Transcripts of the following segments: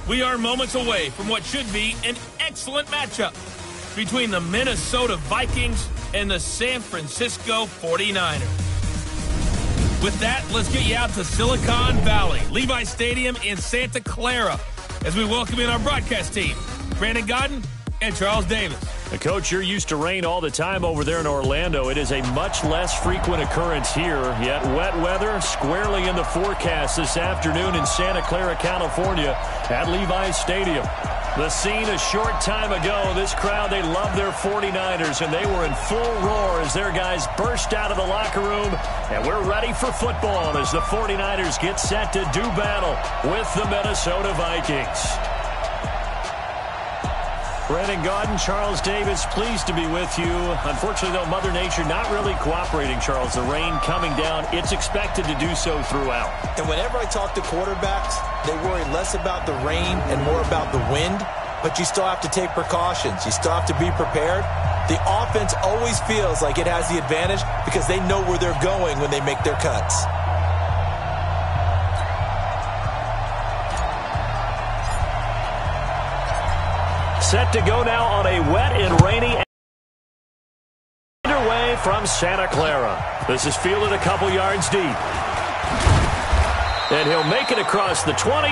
We are moments away from what should be an excellent matchup between the Minnesota Vikings and the San Francisco 49ers. With that, let's get you out to Silicon Valley, Levi Stadium in Santa Clara, as we welcome in our broadcast team, Brandon Godden and Charles Davis. Coach, you're used to rain all the time over there in Orlando. It is a much less frequent occurrence here, yet wet weather squarely in the forecast this afternoon in Santa Clara, California at Levi Stadium. The scene a short time ago, this crowd, they love their 49ers, and they were in full roar as their guys burst out of the locker room, and we're ready for football as the 49ers get set to do battle with the Minnesota Vikings. Brandon Godden, Charles Davis, pleased to be with you. Unfortunately, though, Mother Nature not really cooperating, Charles. The rain coming down, it's expected to do so throughout. And whenever I talk to quarterbacks, they worry less about the rain and more about the wind, but you still have to take precautions. You still have to be prepared. The offense always feels like it has the advantage because they know where they're going when they make their cuts. Set to go now on a wet and rainy underway from Santa Clara. This is fielded a couple yards deep. And he'll make it across the 20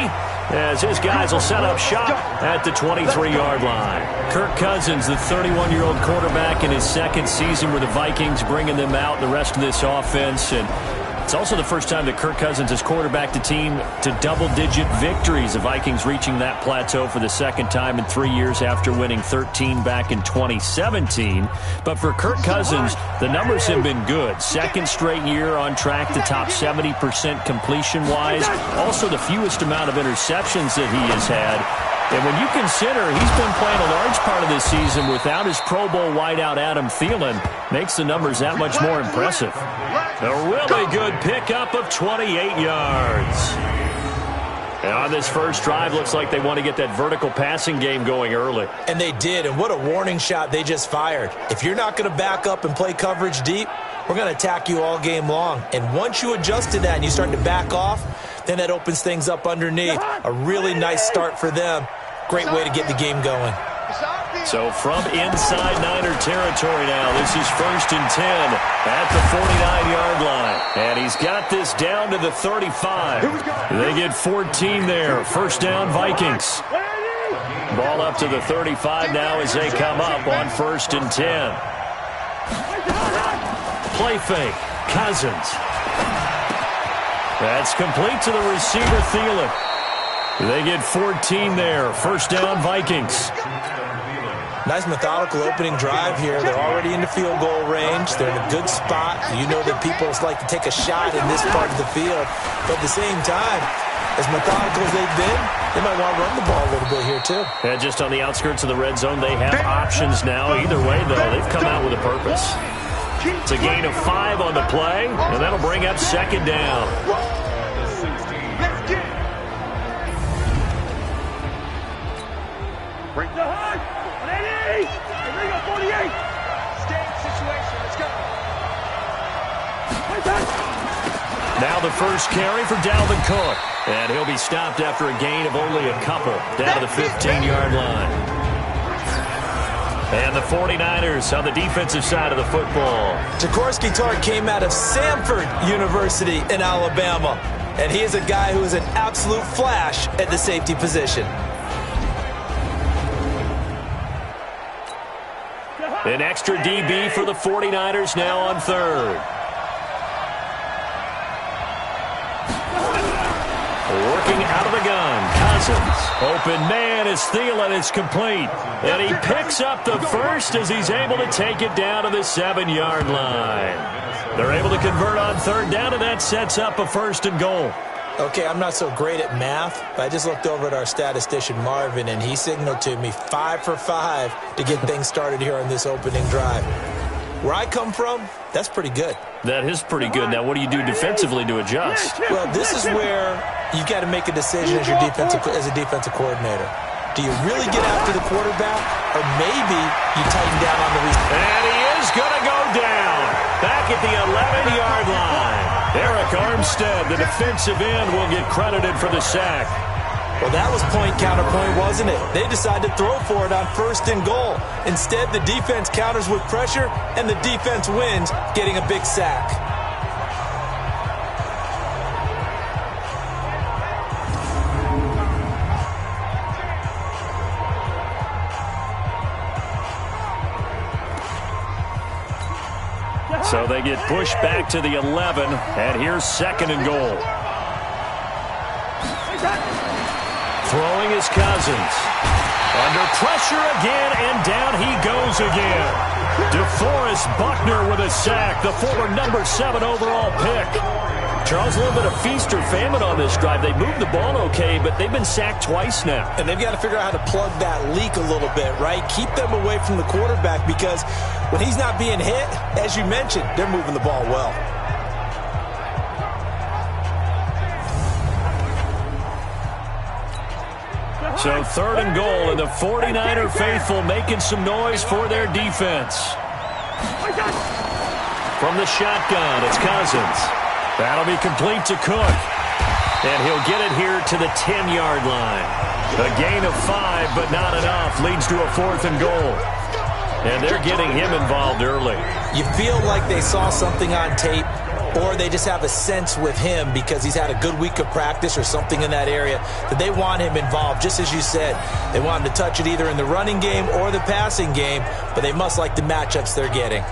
as his guys will set up shop at the 23-yard line. Kirk Cousins, the 31-year-old quarterback in his second season with the Vikings, bringing them out the rest of this offense. And it's also the first time that Kirk Cousins has quarterbacked a team to double-digit victories. The Vikings reaching that plateau for the second time in 3 years after winning 13 back in 2017. But for Kirk Cousins, the numbers have been good. Second straight year on track to top 70% completion-wise. Also the fewest amount of interceptions that he has had. And when you consider he's been playing a large part of this season without his Pro Bowl wideout Adam Thielen, makes the numbers that much more impressive. A really good pickup of 28 yards. And on this first drive, looks like they want to get that vertical passing game going early. And they did, and what a warning shot they just fired. If you're not going to back up and play coverage deep, we're going to attack you all game long. And once you adjust to that and you start to back off, then that opens things up underneath. A really nice start for them. Great way to get the game going. So from inside Niner territory now, this is 1st and 10 at the 49-yard line. And he's got this down to the 35. They get 14 there. First down, Vikings. Ball up to the 35 now as they come up on 1st and 10. Play fake. Cousins. That's complete to the receiver, Thielen. They get 14 there. First down, Vikings. Nice methodical opening drive here. They're already into field goal range. They're in a good spot. You know that people like to take a shot in this part of the field. But at the same time, as methodical as they've been, they might want to run the ball a little bit here too. Yeah, just on the outskirts of the red zone, they have options now. Either way, though, they've come out with a purpose. It's a gain of 5 on the play, and that'll bring up second down. Break the hug. 180. Here we go, 48. Stand situation. Let's go. Now the first carry for Dalvin Cook. And he'll be stopped after a gain of only a couple down to the 15-yard line. And the 49ers on the defensive side of the football. Jaworski Tartt came out of Samford University in Alabama. And he is a guy who is an absolute flash at the safety position. An extra DB for the 49ers now on 3rd. Working out of the gun, Cousins. Open man is Thielen. It's complete. And he picks up the first as he's able to take it down to the 7-yard line. They're able to convert on 3rd down, and that sets up a 1st and goal. Okay, I'm not so great at math, but I just looked over at our statistician, Marvin, and he signaled to me 5 for 5 to get things started here on this opening drive. Where I come from, that's pretty good. That is pretty good. Now, what do you do defensively to adjust? Well, this is where you got to make a decision as a defensive coordinator. Do you really get after the quarterback, or maybe you tighten down on the receiver? And he is going to go down back at the 11-yard line. Eric Armstead, the defensive end, will get credited for the sack. Well, that was point counterpoint, wasn't it? They decided to throw for it on 1st and goal. Instead, the defense counters with pressure, and the defense wins, getting a big sack. So they get pushed back to the 11, and here's 2nd and goal. Throwing is Cousins. Under pressure again, and down he goes again. DeForest Buckner with a sack, the former number 7 overall pick. Charles, a little bit of feast or famine on this drive. They moved the ball okay, but they've been sacked twice now. And they've got to figure out how to plug that leak a little bit, right? Keep them away from the quarterback, because when he's not being hit, as you mentioned, they're moving the ball well. So 3rd and goal, and the 49er faithful making some noise for their defense. From the shotgun, it's Cousins. That'll be complete to Cook. And he'll get it here to the 10-yard line. A gain of 5, but not enough. Leads to a 4th and goal. And they're getting him involved early. You feel like they saw something on tape, or they just have a sense with him because he's had a good week of practice or something in that area that they want him involved. Just as you said, they want him to touch it either in the running game or the passing game, but they must like the matchups they're getting.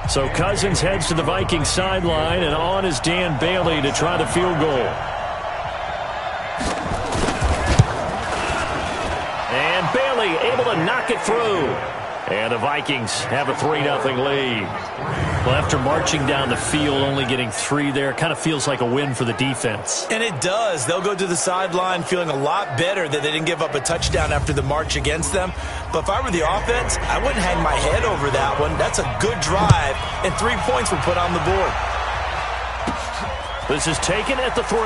So Cousins heads to the Vikings sideline, and on is Dan Bailey to try the field goal. And Bailey able to knock it through. And the Vikings have a 3-0 lead. Well, after marching down the field, only getting 3 there, kind of feels like a win for the defense. And it does. They'll go to the sideline feeling a lot better that they didn't give up a touchdown after the march against them. But if I were the offense, I wouldn't hang my head over that one. That's a good drive, and 3 points were put on the board. This is taken at the 3.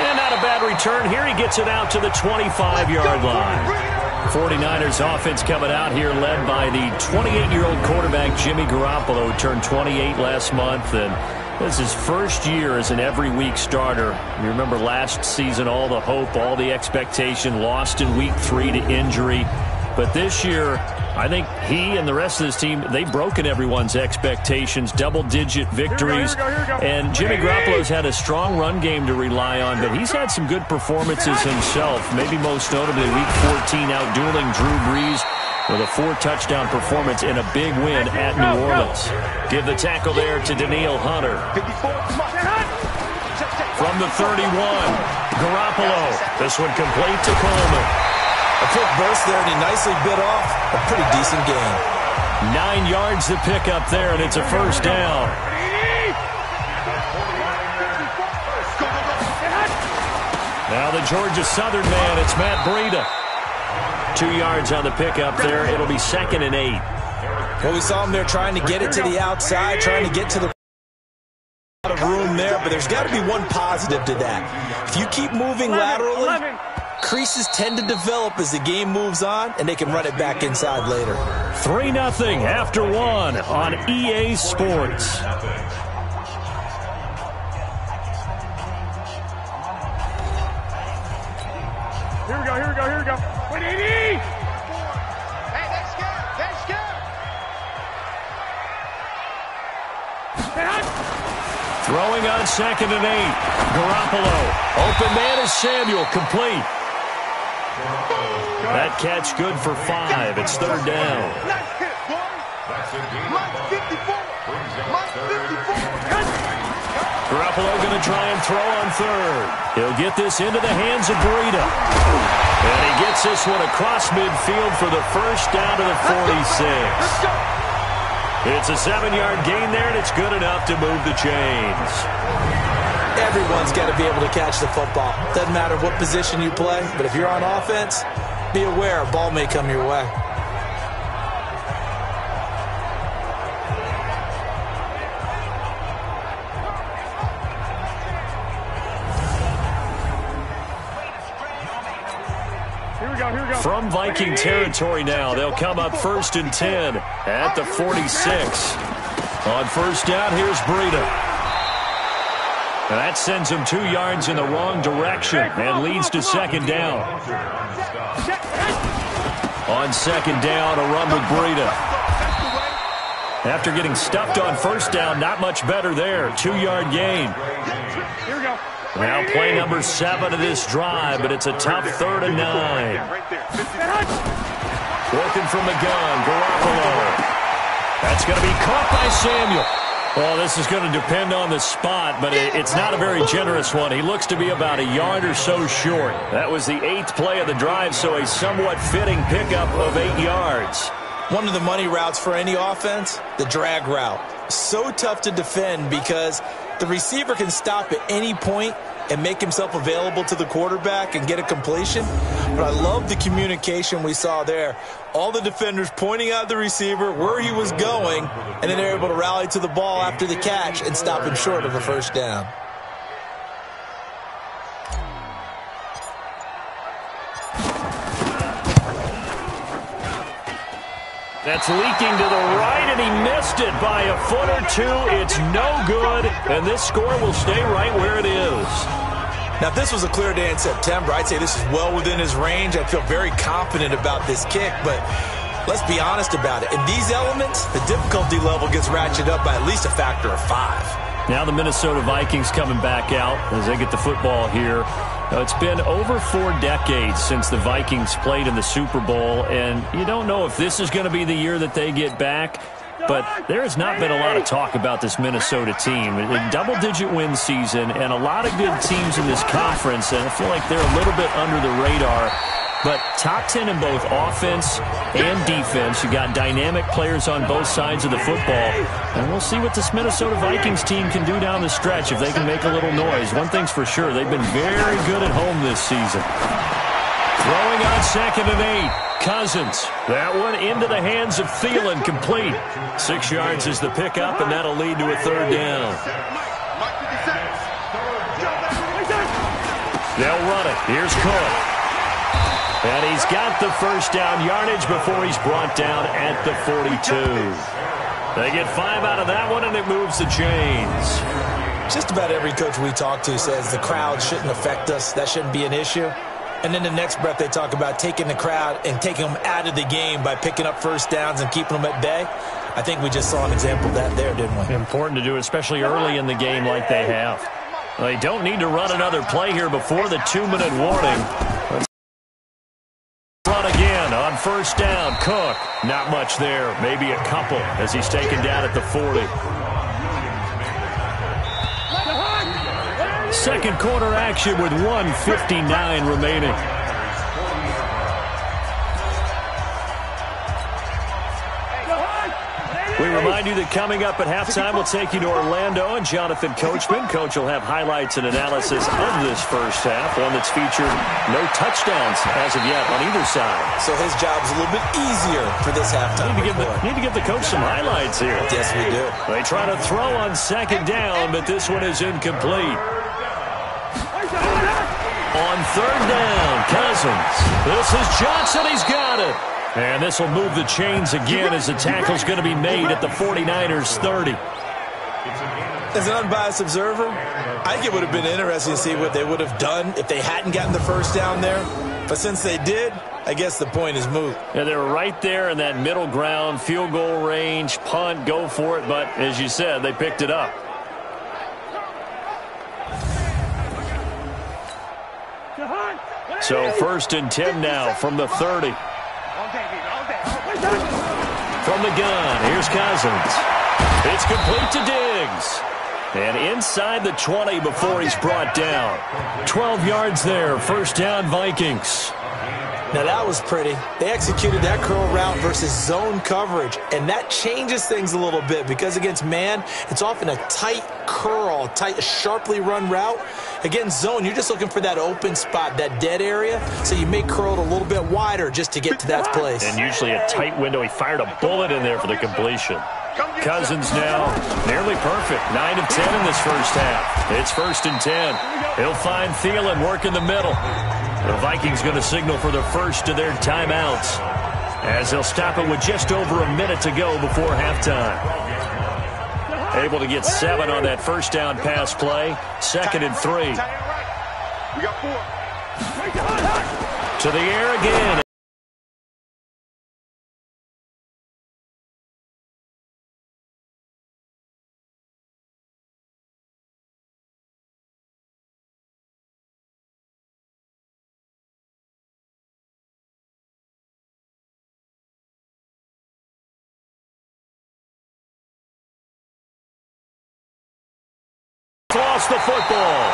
And not a bad return here. He gets it out to the 25-yard line. 49ers offense coming out here led by the 28-year-old quarterback Jimmy Garoppolo, who turned 28 last month, and this is his first year as an every-week starter. You remember last season, all the hope, all the expectation, lost in week 3 to injury. But this year, I think he and the rest of his team, they've broken everyone's expectations, double-digit victories. And Jimmy Garoppolo's had a strong run game to rely on, but he's had some good performances himself, maybe most notably week 14 outdueling Drew Brees with a 4-touchdown performance in a big win at New Orleans. Give the tackle there to Danielle Hunter. From the 31, Garoppolo. This one complete to Coleman. A quick burst there, and he nicely bit off a pretty decent gain. 9 yards to pick up there, and it's a first down. Now the Georgia Southern man, it's Matt Breida. 2 yards on the pickup there. It'll be 2nd and 8. Well, we saw him there trying to get it to the outside, trying to get to the out of room there, but there's got to be one positive to that. If you keep moving laterally, creases tend to develop as the game moves on, and they can run it back inside later. 3-0 after 1 on EA Sports. Here we go, here we go, here we go. Wait, Hey, that's good, that's good. Throwing on 2nd and 8. Garoppolo. Open man is Samuel. Complete. That catch good for 5. It's 3rd down. Garoppolo going to try and throw on 3rd. He'll get this into the hands of Breida. And he gets this one across midfield for the first down to the 46. It's a 7-yard gain there, and it's good enough to move the chains. Everyone's got to be able to catch the football. Doesn't matter what position you play, but if you're on offense, be aware a ball may come your way. From Viking territory now, they'll come up 1st and 10 at the 46. On first down, here's Breida. That sends him 2 yards in the wrong direction and leads to 2nd down. On 2nd down, a run with Breida. After getting stuffed on 1st down, not much better there. 2-yard gain. Now play number 7 of this drive, but it's a tough 3rd and 9. Working from the gun, Garoppolo. That's going to be caught by Samuel. Well, this is going to depend on the spot, but it's not a very generous one. He looks to be about a yard or so short. That was the 8th play of the drive, so a somewhat fitting pickup of 8 yards. One of the money routes for any offense, the drag route. So tough to defend because the receiver can stop at any point and make himself available to the quarterback and get a completion. But I love the communication we saw there. All the defenders pointing out the receiver, where he was going, and then they're able to rally to the ball after the catch and stop him short of a 1st down. That's leaking to the right, and he missed it by a foot or 2. It's no good, and this score will stay right where it is. Now, if this was a clear day in September, I'd say this is well within his range. I feel very confident about this kick, but let's be honest about it. In these elements, the difficulty level gets ratcheted up by at least a factor of 5. Now the Minnesota Vikings coming back out as they get the football here. Now, it's been over 4 decades since the Vikings played in the Super Bowl, and you don't know if this is going to be the year that they get back, but there has not been a lot of talk about this Minnesota team. A double-digit win season and a lot of good teams in this conference, and I feel like they're a little bit under the radar. But top 10 in both offense and defense. You got dynamic players on both sides of the football. And we'll see what this Minnesota Vikings team can do down the stretch if they can make a little noise. One thing's for sure, they've been very good at home this season. Throwing on 2nd and 8. Cousins. That one into the hands of Thielen, complete. 6 yards is the pickup, and that'll lead to a 3rd down. They'll run it. Here's Cook. And he's got the 1st down yardage before he's brought down at the 42. They get 5 out of that one, and it moves the chains. Just about every coach we talk to says the crowd shouldn't affect us. That shouldn't be an issue. And then the next breath they talk about taking the crowd and taking them out of the game by picking up 1st downs and keeping them at bay. I think we just saw an example of that there, didn't we? Important to do, especially early in the game like they have. Well, they don't need to run another play here before the 2-minute warning. Let's run again on 1st down. Cook, not much there, maybe a couple as he's taken down at the 40. Second quarter action with 1:59 remaining. We remind you that coming up at halftime, we'll take you to Orlando and Jonathan Coachman. Coach will have highlights and analysis of this first half, one that's featured no touchdowns as of yet on either side. So his job's a little bit easier for this halftime. Need to give the coach some highlights here. Yes, we do. They try to throw on 2nd down, but this one is incomplete. On 3rd down, Cousins. This is Johnson. He's got it. And this will move the chains again as the tackle's going to be made at the 49ers 30. As an unbiased observer, I think it would have been interesting to see what they would have done if they hadn't gotten the 1st down there. But since they did, I guess the point is moot. Yeah, they were right there in that middle ground, field goal range, punt, go for it. But as you said, they picked it up. So 1st and 10 now from the 30. From the gun, here's Cousins. It's complete to Diggs. And inside the 20 before he's brought down. 12 yards there, 1st down Vikings. Now that was pretty. They executed that curl route versus zone coverage, and that changes things a little bit because against man, it's often a tight curl, tight, sharply run route. Against zone, you're just looking for that open spot, that dead area, so you may curl it a little bit wider just to get to that place. And usually a tight window. He fired a bullet in there for the completion. Cousins now nearly perfect. 9 of 10 in this first half. It's 1st and 10. He'll find Thielen working the middle. The Vikings going to signal for the first of their timeouts, as they'll stop it with just over a minute to go before halftime. Able to get 7 on that first down pass play. 2nd and 3. We got 4. To the air again. Lost the football.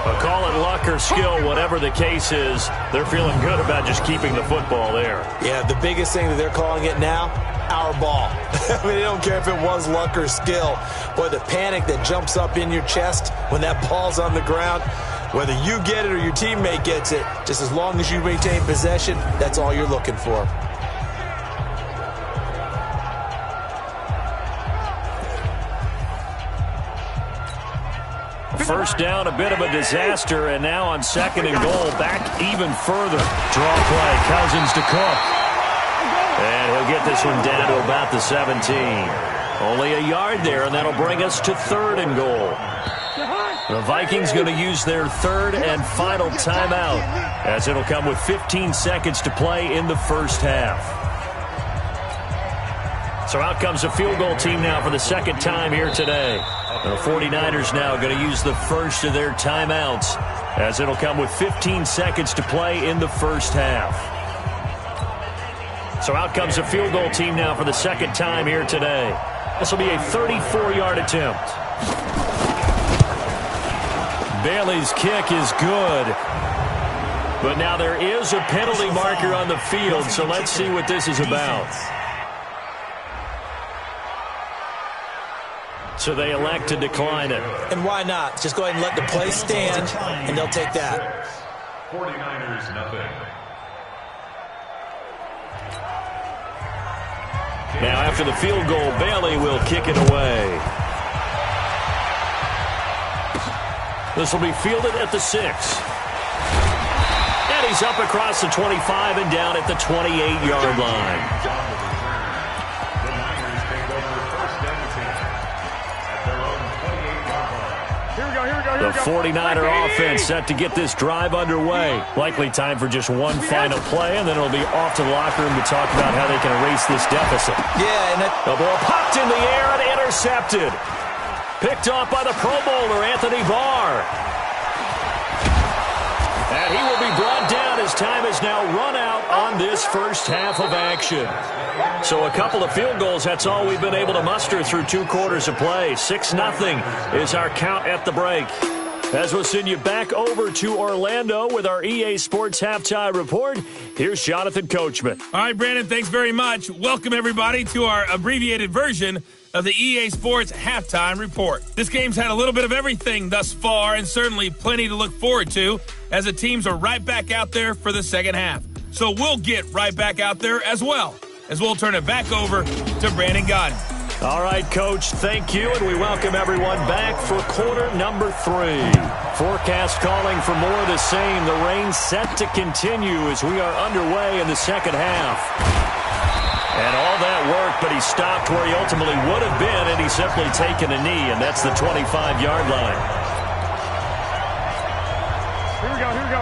But call it luck or skill, whatever the case is, they're feeling good about just keeping the football there. Yeah, the biggest thing that they're calling it now, our ball. I mean, they don't care if it was luck or skill. Boy, the panic that jumps up in your chest when that ball's on the ground, whether you get it or your teammate gets it, just as long as you maintain possession, that's all you're looking for. First down, a bit of a disaster, and now on 2nd and goal, back even further. Draw play, Cousins to Cook. And he'll get this one down to about the 17. Only a yard there, and that'll bring us to 3rd and goal. The Vikings going to use their 3rd and final timeout, as it'll come with 15 seconds to play in the first half. So out comes a field goal team now for the 2nd time here today. The 49ers now going to use the first of their timeouts, as it'll come with 15 seconds to play in the first half. So out comes a field goal team now for the 2nd time here today. This will be a 34-yard attempt. Bailey's kick is good. But now there is a penalty marker on the field, so let's see what this is about. So they elect to decline it. And why not? Just go ahead and let the play stand, and they'll take that. 49ers, nothing. Now after the field goal, Bailey will kick it away. This will be fielded at the 6. And he's up across the 25 and down at the 28-yard line. The 49er offense set to get this drive underway. Likely time for just one final play, and then it'll be off to the locker room to talk about how they can erase this deficit. Yeah, and the ball popped in the air and intercepted. Picked off by the Pro Bowler, Anthony Barr. And he will be brought down as time has now run out on this first half of action. So a couple of field goals, that's all we've been able to muster through 2 quarters of play. 6-0 is our count at the break. As we'll send you back over to Orlando with our EA Sports Halftime Report, here's Jonathan Coachman. All right, Brandon, thanks very much. Welcome, everybody, to our abbreviated version of the EA Sports Halftime Report. This game's had a little bit of everything thus far, and certainly plenty to look forward to, as the teams are right back out there for the second half. So we'll get right back out there as well, as we'll turn it back over to Brandon Godden. All right, Coach, thank you, and we welcome everyone back for quarter number 3. Forecast calling for more of the same. The rain set to continue as we are underway in the second half. And all that work, but he stopped where he ultimately would have been, and he's simply taken a knee, and that's the 25-yard line.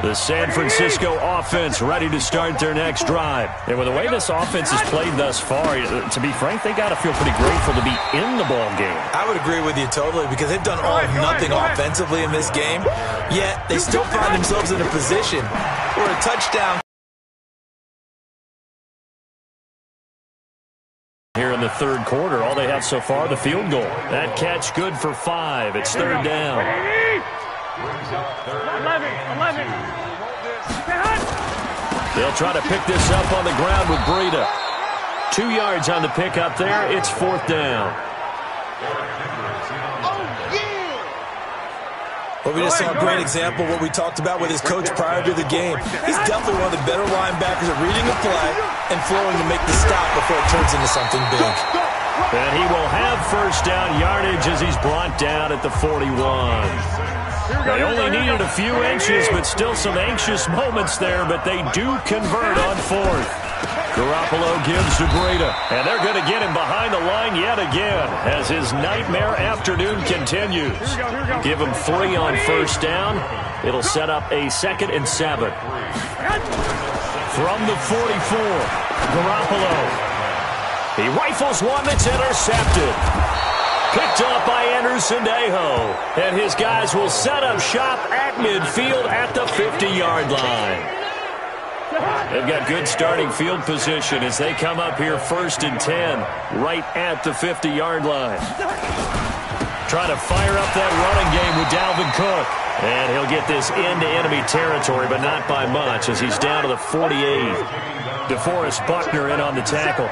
The San Francisco offense ready to start their next drive. And with the way this offense has played thus far, to be frank, they got to feel pretty grateful to be in the ball game. I would agree with you totally, because they've done all of nothing offensively in this game, yet they still find themselves in a position where a touchdown. Here in the third quarter, all they have so far, the field goal. That catch good for 5. It's 3rd down. 11. They'll try to pick this up on the ground with Breida. 2 yards on the pickup there. It's 4th down. Well, we just saw a great example of what we talked about with his coach prior to the game. He's definitely one of the better linebackers at reading a play and flowing to make the stop before it turns into something big. And he will have first down yardage as he's brought down at the 41. They only needed a few inches, but still some anxious moments there, but they do convert on fourth. Garoppolo gives to Breida, and they're going to get him behind the line yet again as his nightmare afternoon continues. Give him 3 on first down. It'll set up a 2nd and 7. From the 44, Garoppolo. He rifles one that's intercepted. Picked up by Anderson-Dejo. And his guys will set up shop at midfield at the 50-yard line. They've got good starting field position as they come up here 1st and 10 right at the 50-yard line. Trying to fire up that running game with Dalvin Cook. And he'll get this into enemy territory, but not by much as he's down to the 48. DeForest Buckner in on the tackle.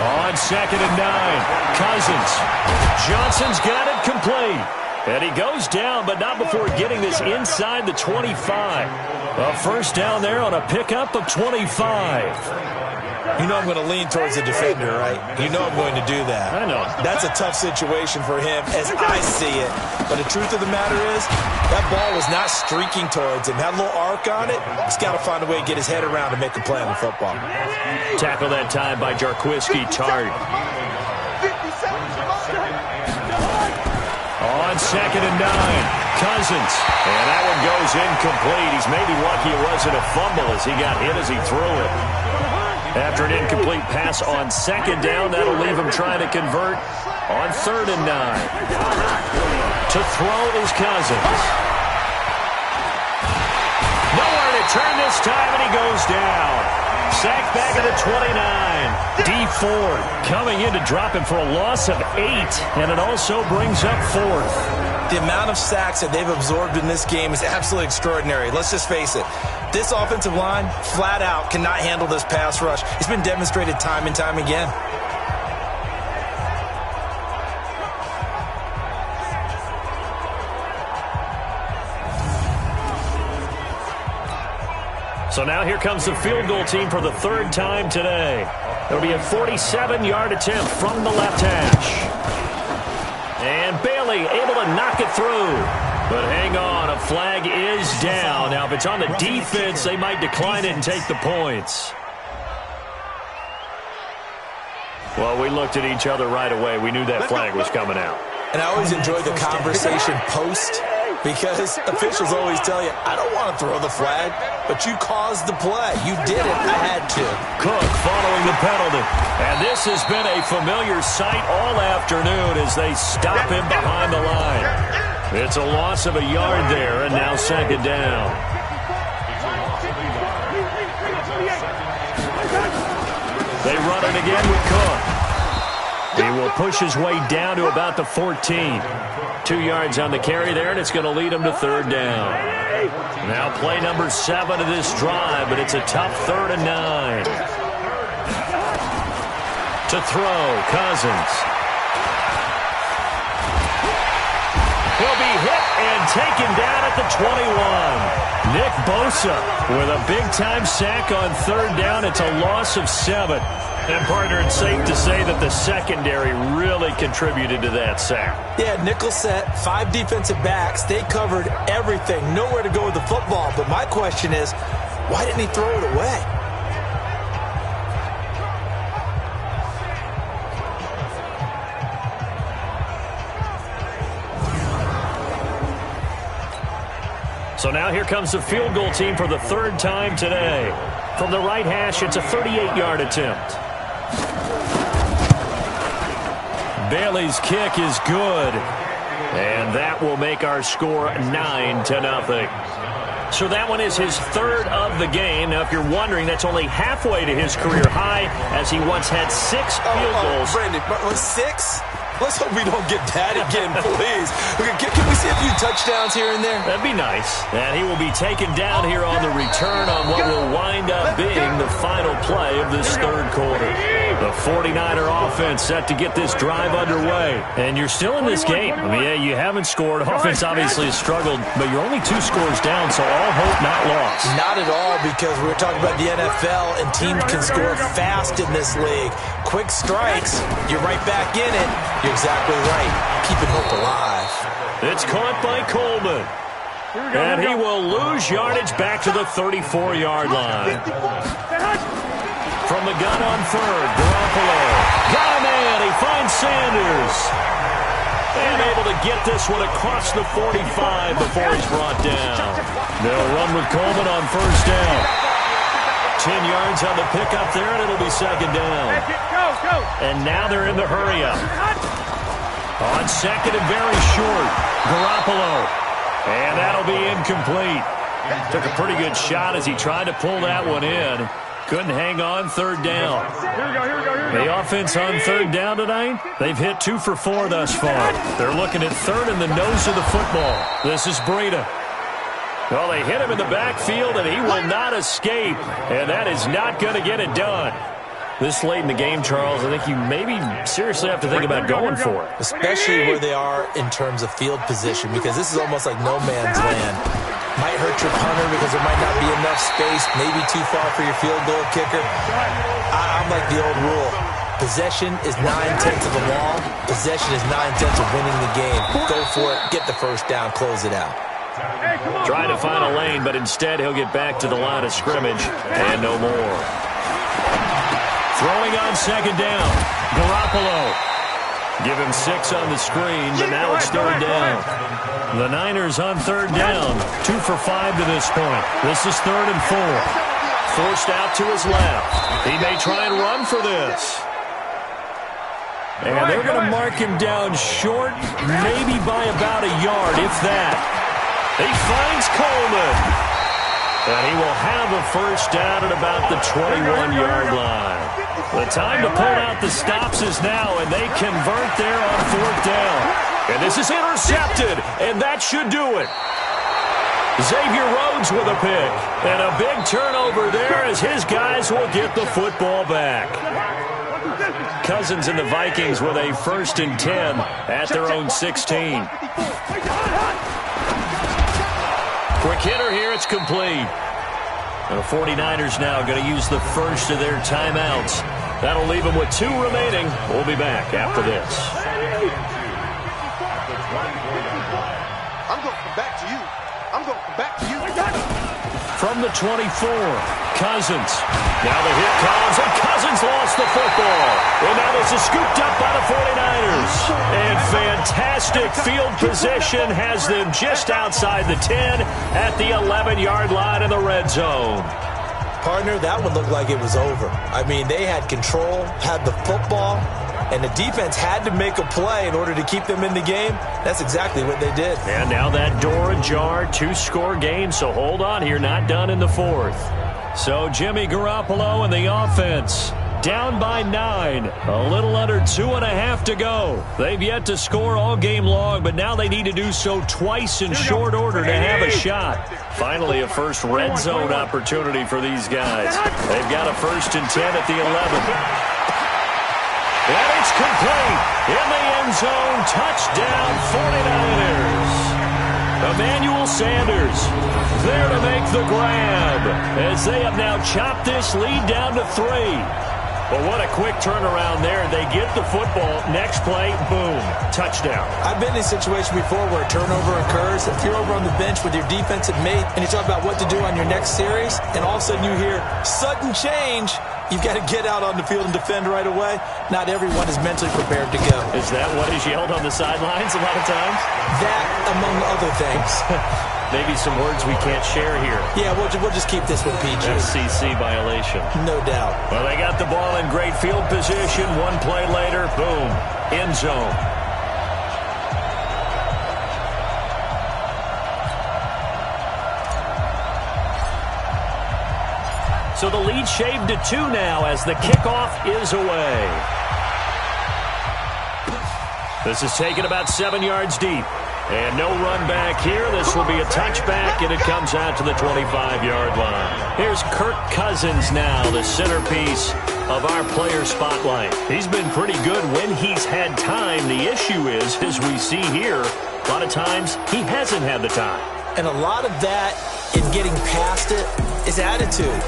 On 2nd and 9, Cousins. Johnson's got it complete. And he goes down, but not before getting this inside the 25. A first down there on a pickup of 25. You know I'm going to lean towards the defender, right? You know I'm going to do that. I know. That's a tough situation for him as I see it. But the truth of the matter is, that ball was not streaking towards him. Had a little arc on it. He's got to find a way to get his head around to make a play on the football. Tackle that time by Jarquiski Tart. On 2nd and 9, Cousins. And that one goes incomplete. He's maybe lucky it wasn't a fumble as he got hit as he threw it. After an incomplete pass on 2nd down, that'll leave him trying to convert on 3rd and 9. To throw is Cousins. Nowhere to turn this time, and he goes down. Sacked back at the 29. D Ford coming in to drop him for a loss of 8, and it also brings up 4th. The amount of sacks that they've absorbed in this game is absolutely extraordinary. Let's just face it. This offensive line, flat out, cannot handle this pass rush. It's been demonstrated time and time again. So now here comes the field goal team for the 3rd time today. It'll be a 47-yard attempt from the left hash. And Bailey able to knock it through. But hang on, a flag is down. Now, if it's on the defense, they might decline it and take the points. Well, we looked at each other right away. We knew that flag was coming out. And I always enjoy the conversation post because officials always tell you, I don't want to throw the flag, but you caused the play. You did it. I had to. Cook following the penalty. And this has been a familiar sight all afternoon as they stop him behind the line. It's a loss of a yard there, and now 2nd down. They run it again with Cook. He will push his way down to about the 14. 2 yards on the carry there, and it's going to lead him to 3rd down. Now play number 7 of this drive, but it's a tough 3rd and 9. To throw, Cousins. He'll be hit and taken down at the 21. Nick Bosa with a big-time sack on 3rd down. It's a loss of 7. And, partner, it's safe to say that the secondary really contributed to that sack. Yeah, nickel set, 5 defensive backs. They covered everything. Nowhere to go with the football. But my question is, why didn't he throw it away? So now here comes the field goal team for the 3rd time today. From the right hash, it's a 38-yard attempt. Bailey's kick is good. And that will make our score 9-0. So that one is his 3rd of the game. Now, if you're wondering, that's only halfway to his career high as he once had 6 field goals. Brandon, 6? Let's hope we don't get that again, please. Can we see a few touchdowns here and there? That'd be nice. And he will be taken down here on the return on what will wind up being the final play of this third quarter. The 49er offense set to get this drive underway. And you're still in this game. I mean, yeah, you haven't scored. Offense obviously has struggled, but you're only 2 scores down, so all hope not lost. Not at all, because we were talking about the NFL, and teams can score fast in this league. Quick strikes, you're right back in it. You're exactly right. Keeping hope alive. It's caught by Coleman. And he will lose yardage back to the 34-yard line. From the gun on third, Garoppolo. Got a man. He finds Sanders. And able to get this one across the 45 before he's brought down. They'll run with Coleman on first down. 10 yards on the pickup there, and it'll be second down. And now they're in the hurry-up. On second and very short, Garoppolo. And that'll be incomplete. Took a pretty good shot as he tried to pull that one in. Couldn't hang on third down. The offense on third down tonight, they've hit 2 for 4 thus far. They're looking at third in the nose of the football. This is Breida. Well, they hit him in the backfield, and he will not escape. And that is not going to get it done. This late in the game, Charles, I think you maybe seriously have to think about going for it. Especially where they are in terms of field position, because this is almost like no man's land. Might hurt your punter because there might not be enough space, maybe too far for your field goal kicker. I'm like the old rule. Possession is 9/10 of the law. Possession is 9/10 of winning the game. Go for it, get the first down, close it out. Trying to find a lane, but instead he'll get back to the line of scrimmage and no more. Throwing on second down, Garoppolo. Give him 6 on the screen, but now it's third down. The Niners on third down, 2 for 5 to this point. This is 3rd and 4. Forced out to his left. He may try and run for this. And they're going to mark him down short, maybe by about a yard, if that. He finds Coleman. And he will have a first down at about the 21-yard line. The time to pull out the stops is now, and they convert there on 4th down. And this is intercepted, and that should do it. Xavier Rhodes with a pick. And a big turnover there as his guys will get the football back. Cousins and the Vikings with a 1st and 10 at their own 16. Quick hitter here, it's complete. The 49ers now going to use the first of their timeouts. That'll leave them with 2 remaining. We'll be back after this. I'm going to come back to you. I'm going to come back to you. From the 24, Cousins. Now the hit comes, and Cousins lost the football. And now this is scooped up by the 49ers. And fantastic field position has them just outside the 10 at the 11-yard line in the red zone. Partner, that one looked like it was over. I mean, they had control, had the football, and the defense had to make a play in order to keep them in the game. That's exactly what they did. And now that door ajar, 2-score game, so hold on here, not done in the 4th. So Jimmy Garoppolo and the offense down by 9. A little under 2.5 to go. They've yet to score all game long, but now they need to do so twice in short order to have a shot. Finally, a first red zone opportunity for these guys. They've got a 1st and 10 at the 11. And it's complete. In the end zone, touchdown 49ers. Emmanuel Sanders there to make the grab as they have now chopped this lead down to 3. But what a quick turnaround there. They get the football. Next play, boom, touchdown. I've been in a situation before where a turnover occurs. If you're over on the bench with your defensive mate and you talk about what to do on your next series, and all of a sudden you hear sudden change, you've got to get out on the field and defend right away. Not everyone is mentally prepared to go. Is that what is yelled on the sidelines a lot of times? That, among other things. Maybe some words we can't share here. Yeah, we'll just keep this one PG. FCC violation. No doubt. Well, they got the ball in great field position. One play later, boom, end zone. So the lead shaved to 2 now as the kickoff is away. This is taken about 7 yards deep. And no run back here. This will be a touchback, and it comes out to the 25-yard line. Here's Kirk Cousins now, the centerpiece of our player spotlight. He's been pretty good when he's had time. The issue is, as we see here, a lot of times he hasn't had the time. And a lot of that in getting past it is attitude.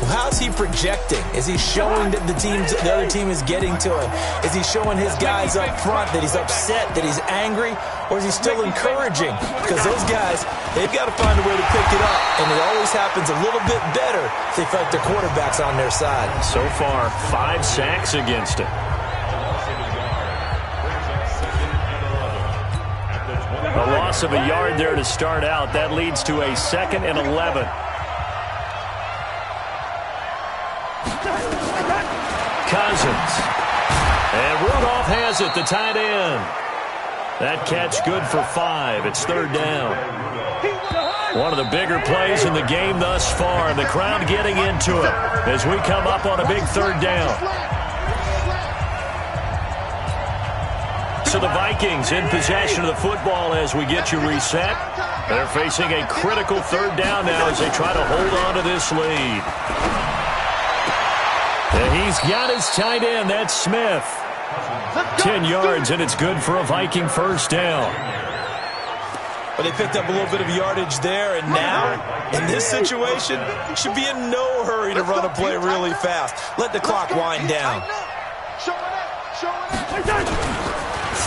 How's he projecting? Is he showing that the other team is getting to him? Is he showing his guys up front that he's upset, that he's angry? Or is he still encouraging? Because those guys, they've got to find a way to pick it up. And it always happens a little bit better if they feel like their quarterback's on their side. So far, 5 sacks against him. A loss of a yard there to start out. That leads to a 2nd and 11. Cousins. And Rudolph has it, the tight end. That catch good for 5. It's 3rd down. One of the bigger plays in the game thus far. The crowd getting into it as we come up on a big 3rd down. So the Vikings in possession of the football as we get you reset. They're facing a critical 3rd down now as they try to hold on to this lead. And he's got his tight end. That's Smith. 10 yards, and it's good for a Viking 1st down. But they picked up a little bit of yardage there, and now, in this situation, should be in no hurry to run a play really fast. Let the clock wind down.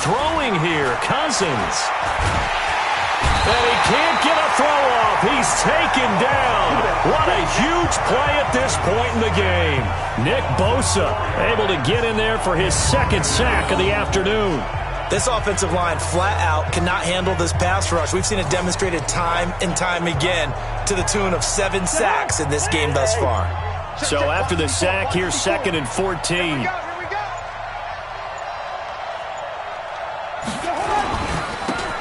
Throwing here, Cousins. And he can't get a throw off. He's taken down. What a huge play at this point in the game. Nick Bosa able to get in there for his 2nd sack of the afternoon. This offensive line flat out cannot handle this pass rush. We've seen it demonstrated time and time again to the tune of 7 sacks in this game thus far. So after the sack, here's 2nd and 14.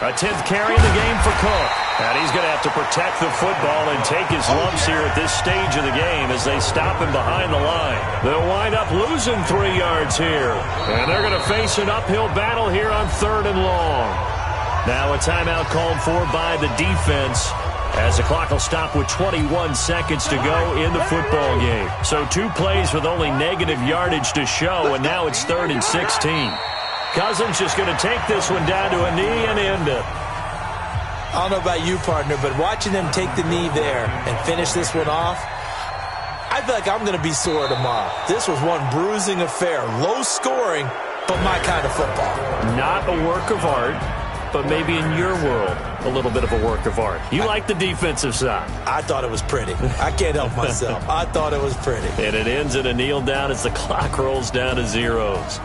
A 10th carry in the game for Cook. And he's going to have to protect the football and take his lumps here at this stage of the game as they stop him behind the line. They'll wind up losing 3 yards here. And they're going to face an uphill battle here on 3rd and long. Now a timeout called for by the defense as the clock will stop with 21 seconds to go in the football game. So 2 plays with only negative yardage to show, and now it's 3rd and 16. Cousins just going to take this one down to a knee and end it. I don't know about you, partner, but watching them take the knee there and finish this one off, I feel like I'm going to be sore tomorrow. This was one bruising affair. Low scoring, but my kind of football. Not a work of art, but maybe in your world, a little bit of a work of art. You like the defensive side. I thought it was pretty. I can't help myself. I thought it was pretty. And it ends in a kneel down as the clock rolls down to zeros.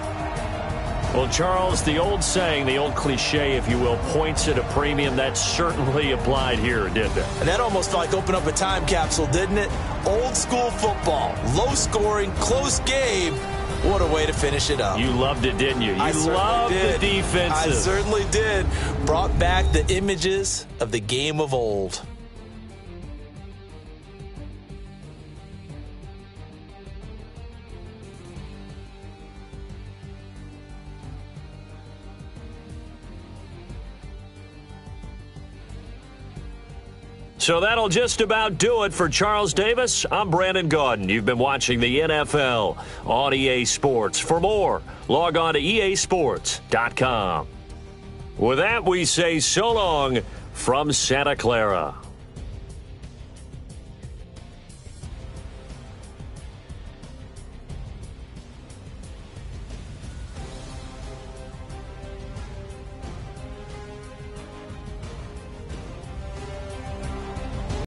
Well, Charles, the old saying, the old cliche, if you will, points at a premium. That certainly applied here, didn't it? And that almost felt like opened up a time capsule, didn't it? Old school football, low scoring, close game. What a way to finish it up. You loved it, didn't you? I loved the defensive. I certainly did. Brought back the images of the game of old. So that'll just about do it for Charles Davis. I'm Brandon Gaudin. You've been watching the NFL on EA Sports. For more, log on to easports.com. With that, we say so long from Santa Clara.